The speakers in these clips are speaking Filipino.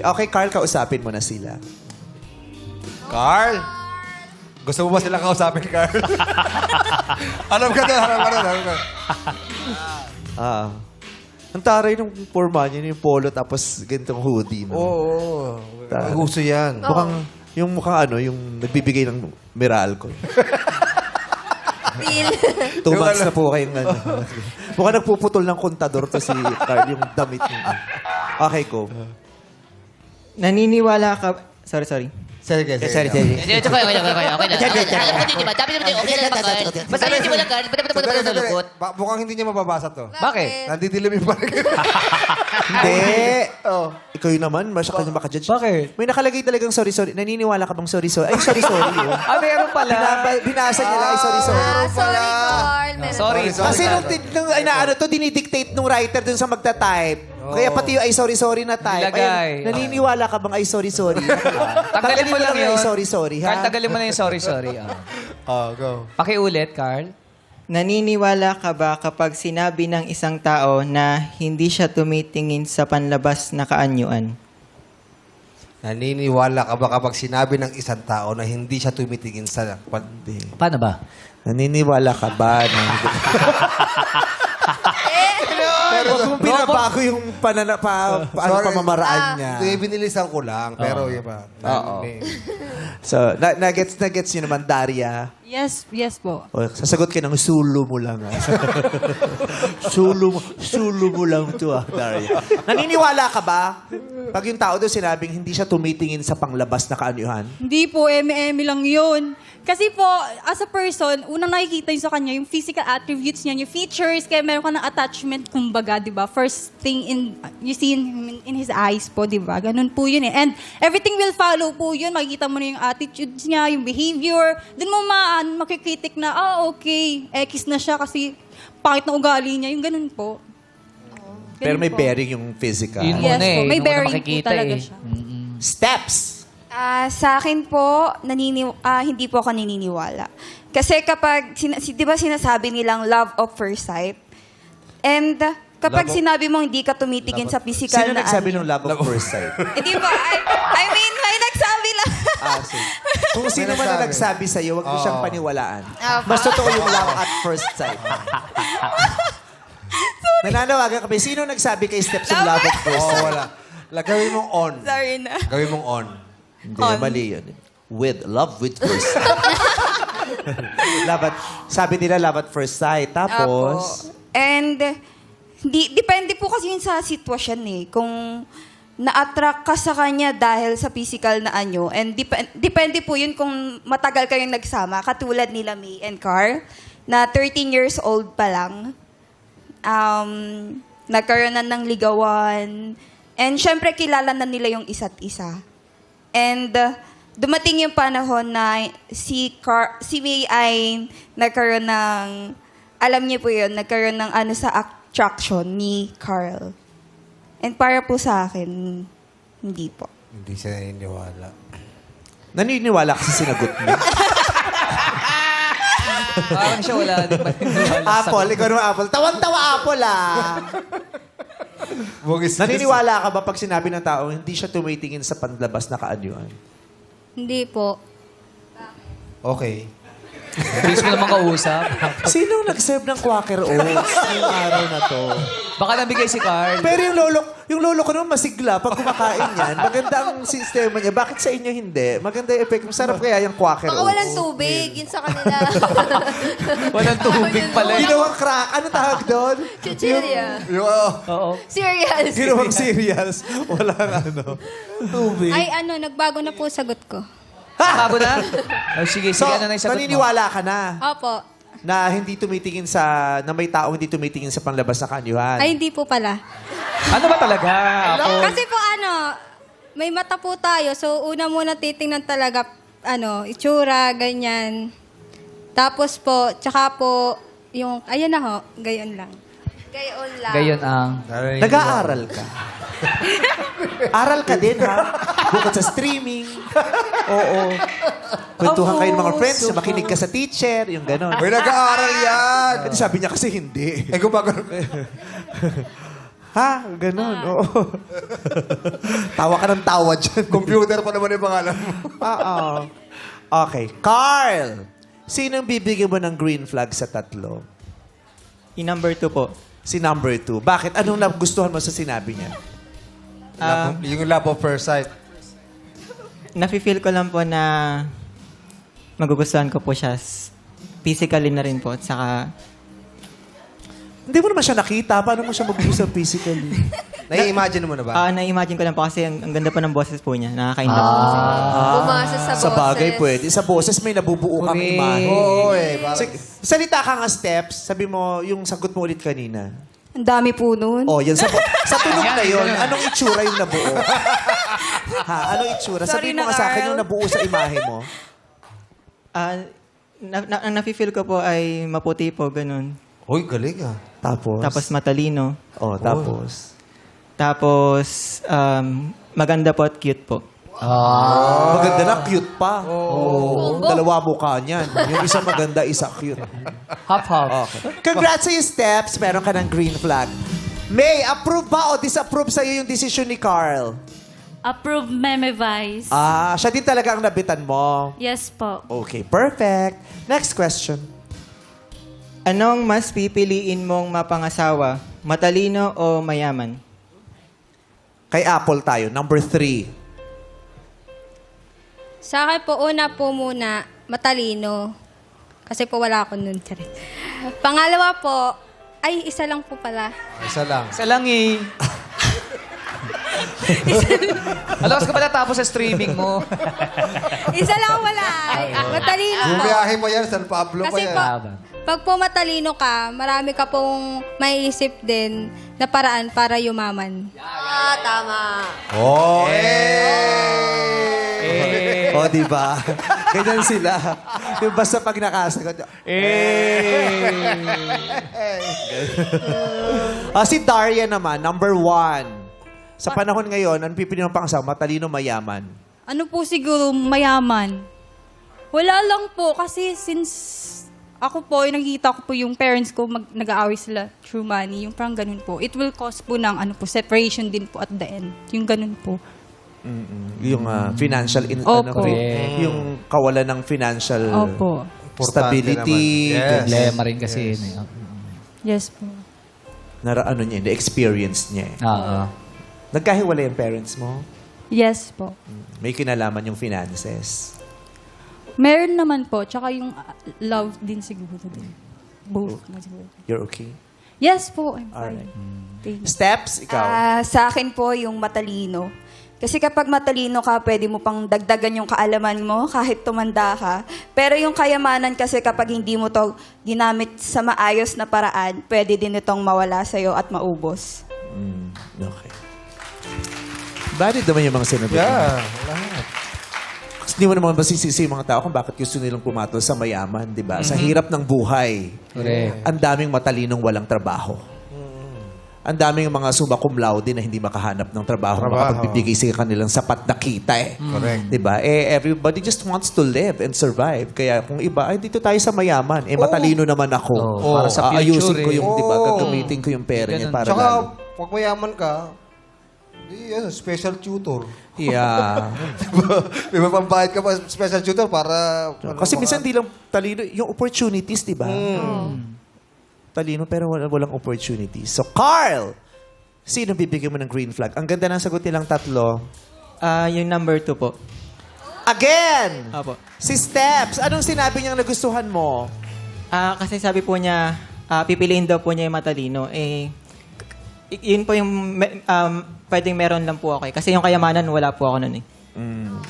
Okay, Carl, kausapin mo na sila. Carl? Gusto mo ba sila kausapin, Carl? Alam ka na, alam ka. Ang taray ng forma niya, yung polo tapos ganitong hoodie. No? Oo. Uso yan. Mukhang yung nagbibigay ng Meralco. Feel. 2 months na po kayong Mukhang nagpuputol ng kontador to si Carl, yung damit niya. Okay, go. Naniniwala ka... Sorry. Sorry. Okay na. Dapat naman okay na naman, Carl. Basta hindi mo lang, Carl. Ba't naman nalulukot? Mukhang hindi niya mababasa to. Bakit? Nandidilim yung parang. Hindi. Ikaw yun naman, masya ka na makajudge. Bakit? May nakalagay talagang sorry. Naniniwala ka bang sorry? Ay, sorry. Yun. Meron pala. Binasa niya lang, ay, sorry. Sorry, Carl. Meron Sorry. Kasi nung dinidictate nung writer dun sa magta-type. Kaya pati yung ay sorry na type. Nilagay. Ay, naniniwala ka bang ay sorry? Tanggalin mo lang yun. Ay sorry, ha? Carl, tagalin mo na yung sorry. Go. Pakiulit, Carl. Naniniwala ka ba kapag sinabi ng isang tao na hindi siya tumitingin sa panlabas na kaanyuan? Naniniwala ka ba kapag sinabi ng isang tao na hindi siya tumitingin sa... Paano ba? Naniniwala ka ba na... Pero kung binabago yung pamamaraan niya. Hindi, binilisan ko lang. Pero yun ba? Oo. So, nagets nyo naman, Daria. Yes po. O, sasagot ka ng sulo mo lang. Sulo mo lang to, Daria. Naniniwala ka ba? Pag yung tao doon sinabing hindi siya tumitingin sa panglabas na kaanyuhan? Hindi po, eme-eme lang yun. Kasi po, as a person, unang nakikita yun sa kanya, yung physical attributes niya, yung features, kaya meron ka ng attachment, kumbaga, di ba? First thing you see in his eyes po, di ba? Ganun po yun eh. And everything will follow po yun. Makikita mo na yung attitudes niya, yung behavior. Doon mo makikritik na, okay, X na siya kasi pangit na ugali niya. Yung ganun po. Pero may po. bearing yung physical. Yun Yes muna po, may Yung bearing po makikita talaga siya. Steps! Sa akin po, hindi po ako naniniwala. Kasi kapag, di ba sinasabi nilang love of first sight? And kapag sinabi mo hindi ka tumitingin sa physical Sino na... nagsabi ng love of first sight? Hindi po, I mean, may nagsabi lang. Sige. Kung sino man na nagsabi sa'yo, huwag mo siyang paniwalaan. Opo. Mas totoo yung love at first sight. Nananawagan kami. Sino nagsabi kay Steps yung love at first sight? wala. Gawin mong on. Sorry na. Gawin mong on. Hindi, mali yun. Love with first sight. Sabi nila love at first sight. Tapos, Apo. And, depende po kasi yun sa sitwasyon eh. Kung na-attract ka sa kanya dahil sa physical na anyo. And depende po yun kung matagal kayong nagsama. Katulad nila May and Carl, na 13 years old pa lang. Nagkaroon na ng ligawan. And syempre, kilala na nila yung isa't isa. And dumating yung panahon na si May ay nagkaroon ng, alam niyo po yun, nagkaroon ng sa attraction ni Carl. And para po sa akin, hindi po. Hindi siya naniniwala. naniniwala ka sa sinagot mo. Parang siya wala din maniniwala. Apple, ikaw naman Apple. Tawan-tawa Apple, Naniniwala ka ba pag sinabi ng tao, hindi siya tumitingin sa panlabas na kaanyuan? Hindi po. Okay. Bilis mo naman kausap. Sinong nag-serve ng Quaker Oats ngayong araw na to? Baka nabigay si Carl. Pero yung lolo ko naman masigla pag kumakain yan. Maganda ang sistema niya. Bakit sa inyo hindi? Maganda yung effect. Masarap kaya yung Quaker Oats. Baka walang tubig. Yun sa kanila. Walang tubig pala. Ginawang crack. Ano tawag doon? Chichirya. Oo. Cereals. Ginawang cereals. Walang tubig. Ay, nagbago na po sagot ko. Bago na? Oh, sige, So, ano na yung sagot mo? naniniwala ka na Opo. na hindi tumitingin na may tao hindi tumitingin sa panlabas na kaanyuhan. Ay, hindi po pala. Ano ba talaga? Kasi po may mata po tayo. So, una muna titingnan talaga, itsura, ganyan. Tapos po, tsaka po, yung, ayan na ho, gayon lang. Gayon lang. Gayon ang... Nag-aaral ka. Aral ka din, ha? Bukod sa streaming. Oo. Kwentuhan kayo ng mga friends, makinig ka sa teacher, yung gano'n. May nag-aaral yan. Sabi niya kasi hindi. Kung bago... Ha? Ganun, oo. Tawa ka ng tawa dyan. Computer pa naman yung pangalan mo. Oo. Okay. Carl! Sinong bibigyan mo ng green flag sa tatlo? Yung number 2 po. Si number 2. Bakit? Anong gustuhan mo sa sinabi niya? Yung love of first sight. Nafe-feel ko lang po na magugustuhan ko po siya physically na rin po. At saka, Hindi mo naman siya nakita. Paano mo siya mag-usap physically? Nai-imagine mo na ba? na-imagine ko lang po kasi ang ganda po ng boses po niya. Nakaka-indap po kasi. Bumasa sa boses. Sa bagay pwede. Sa boses may nabubuo kang Correct. imahe. Oo eh. Parang, Sige, salita ka nga steps. Sabi mo, yung sagot mo ulit kanina. Ang dami po nun. Oh, yan. Sa tunog na yun, anong itsura yung nabuo? Ha? Anong itsura? Sorry Sabihin mo na, nga sa akin Carl. yung nabuo sa imahe mo. Ang nafe-feel ko po ay maputi po, ganun. uy, galing ah. Tapos? Tapos matalino. Oh, tapos? Tapos, maganda po at cute po. Maganda na, cute pa. Oo. Dalawa mukha niyan. Yung isa maganda, isa cute. Half-half. Okay. Congrats sa iyo, Steps. Meron ka ng green flag. May, approve ba o disapprove sa iyo yung decision ni Carl? Approve Meme Vice. Siya din talaga ang nabitan mo. Yes po. Okay, perfect. Next question. Anong mas pipiliin mong mapangasawa? Matalino o mayaman? Kay Apple tayo, number 3. Sa akin po, una po muna, matalino. Kasi po wala ako nun. Charit. Pangalawa po, ay, isa lang po pala. Isa lang. Isa lang eh. Alam ka ba natapos sa streaming mo? Isa lang wala. Matalino Yung po. biyahe mo yan, San Pablo pa Kasi yan. po, pag po matalino ka, marami ka pong maiisip din na paraan para yumaman. Tama. Oh, O, di ba? Ganyan sila. Yung basta pag nakasagot. Si Daria naman, number 1. Sa panahon ngayon, ang pipili ng pangasawa, matalino, mayaman. Ano po siguro, mayaman. Wala lang po, kasi since ako po, nakikita ko po yung parents ko, nag-aaway sila through money, yung parang ganun po. It will cause po ng separation din po at the end. Yung ganun po. Yung financial, Opo. yung kawalan ng financial Opo. stability. naman. Yes. Problema rin kasi yun eh. Yes po. Niya, na-experience niya. Oo. Nagkahiwalay ang parents mo? Yes po. May kinalaman yung finances. Meron naman po, tsaka yung love din siguro din. Both na siguro. You're okay? Yes po, I'm Alright. fine. Thank you. Steps, ikaw. Sa akin po, yung matalino. Kasi kapag matalino ka, pwede mo pang dagdagan yung kaalaman mo kahit tumanda ka. Pero yung kayamanan kasi kapag hindi mo to ginamit sa maayos na paraan, pwede din itong mawala sa'yo at maubos. Okay. Valid naman yung mga sinabi. Yeah, lahat. Kasi hindi mo naman masisisi yung mga tao kung bakit gusto nilang pumatol sa mayaman, di ba? Sa hirap ng buhay, Correct. ang daming matalinong walang trabaho. Ang daming mga summa cum laude na hindi makahanap ng trabaho, makapagbibigay sa kanilang sapat na kita eh. Correct. Di ba? Everybody just wants to live and survive. Kaya kung iba, ay dito tayo sa mayaman. Matalino naman ako. Para sa future, Aayusin ko eh. yung, di ba? Oo. Gagamitin ko yung pera niya Ganun. para Tsaka, lalo. pag mayaman ka, special tutor. Yeah. Di ba pambayad ka pa special tutor para... Kasi minsan di lang talino, yung opportunities, di ba? Talino pero walang opportunities. So, Carl! Sino bibigyan mo ng green flag? Ang ganda ng sagot nilang tatlo. Yung number 2 po. Again! Apo. Si Steps, anong sinabi niyang nagustuhan mo? Kasi sabi po niya, pipiliin daw po niya yung matalino. Yun po yung pwedeng meron lang po ako eh. Kasi yung kayamanan, wala po ako nun eh.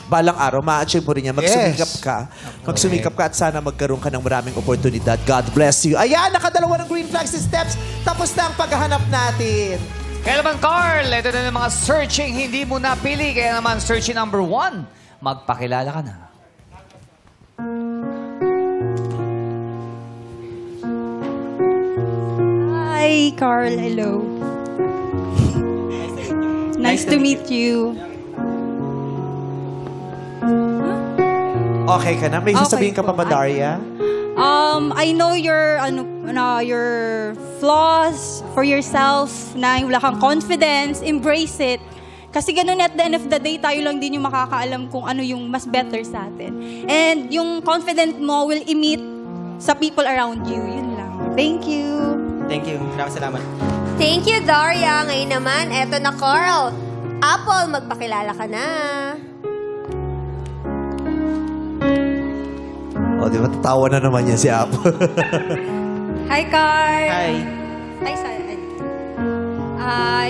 Balang araw, ma-achieve mo rin yan. Magsumikap Yes. ka. Magsumikap ka at sana magkaroon ka ng maraming oportunidad. God bless you. Ayan, nakadalawa ng green flag si Steps. Tapos na ang paghahanap natin. Kaya naman, Carl, ito na ng mga searching hindi mo napili. Kaya naman, searching number 1, magpakilala ka na. Hi, Carl. Hello. Nice to meet you. Okay ka na? May Okay sasabihin ka pa po. ba, Daria? I know your flaws for yourself, na wala kang confidence, embrace it. Kasi ganun at the end of the day, tayo lang din yung makakaalam kung ano yung mas better sa atin. And yung confident mo will emit sa people around you. Yun lang. Thank you. Thank you. Maraming salamat. Thank you, Daria. Ngayon naman, eto na, Carl. Apple, magpakilala ka na. O, di ba? Tatawa na naman yan si Apple. Hi, Carl! Hi. Ay, sorry.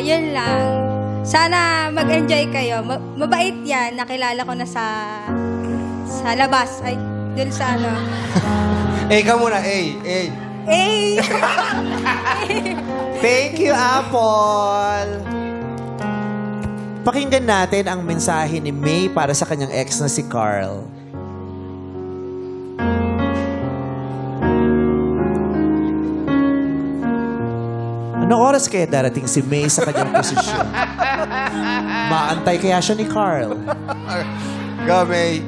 Yun lang. Sana mag-enjoy kayo. Mabait yan. Nakilala ko na sa labas. Ay, dun sa ano. Ka muna, A. Eh! Thank you, Apple! Pakinggan natin ang mensahe ni May para sa kanyang ex na si Carl. Anong oras kaya darating si May sa kanyang posisyon? Maantay kaya siya ni Carl? Go, May.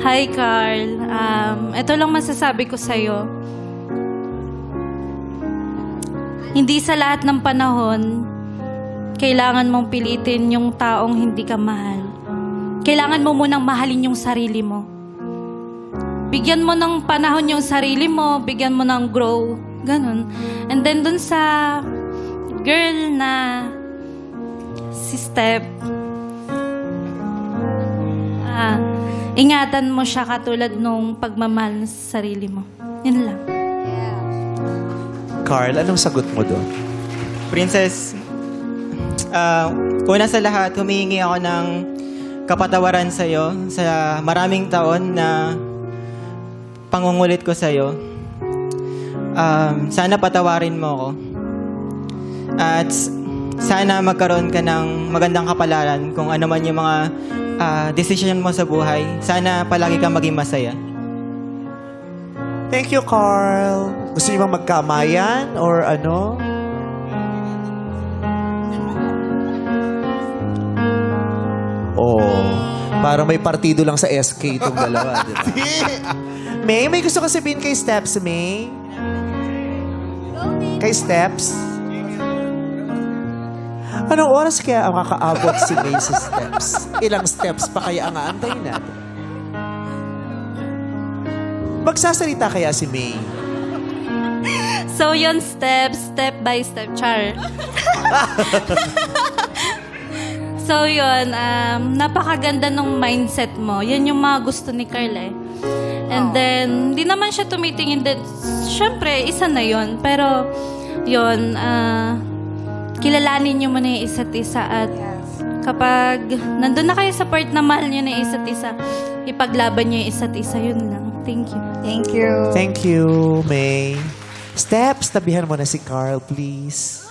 Hi, Carl. Ito lang masasabi ko sa'yo. Hindi sa lahat ng panahon, kailangan mong pilitin yung taong hindi ka mahal. Kailangan mo munang mahalin yung sarili mo. Bigyan mo ng panahon yung sarili mo, bigyan mo ng grow. Ganun. And then dun sa girl na si Step, ingatan mo siya katulad nung pagmamahal sa sarili mo. Yun lang. Carl, anong sagot mo doon? Princess, una sa lahat, humihingi ako ng kapatawaran sa'yo sa maraming taon na pangungulit ko sa'yo. Sana patawarin mo ako. At sana magkaroon ka ng magandang kapalaran kung ano man yung mga decision mo sa buhay. Sana palagi kang maging masaya. Thank you, Carl. Gusto niyo bang magkamayan or ano? Oh, parang may partido lang sa SK itong dalawa, di ba? May gusto ko sabihin kay Steps, May? Kay Steps? Anong oras kaya ang kakaabot si May sa Steps? Ilang steps pa kaya ang aantayin natin? Magsasalita kaya si May? So yun, step by step, char. So yun, napakaganda ng mindset mo. Yan yung mga gusto ni Carl eh. And then, di naman siya tumitingin din. Siyempre, isa na yun. Pero, yun, kilalanin niyo muna yung isa't isa. At kapag nandun na kayo sa part na mahal niyo na yung isa't isa, ipaglaban niyo yung isa't isa. Yun lang. Thank you. Thank you. Thank you, May. Steps, tabihan mo na si Carl, please.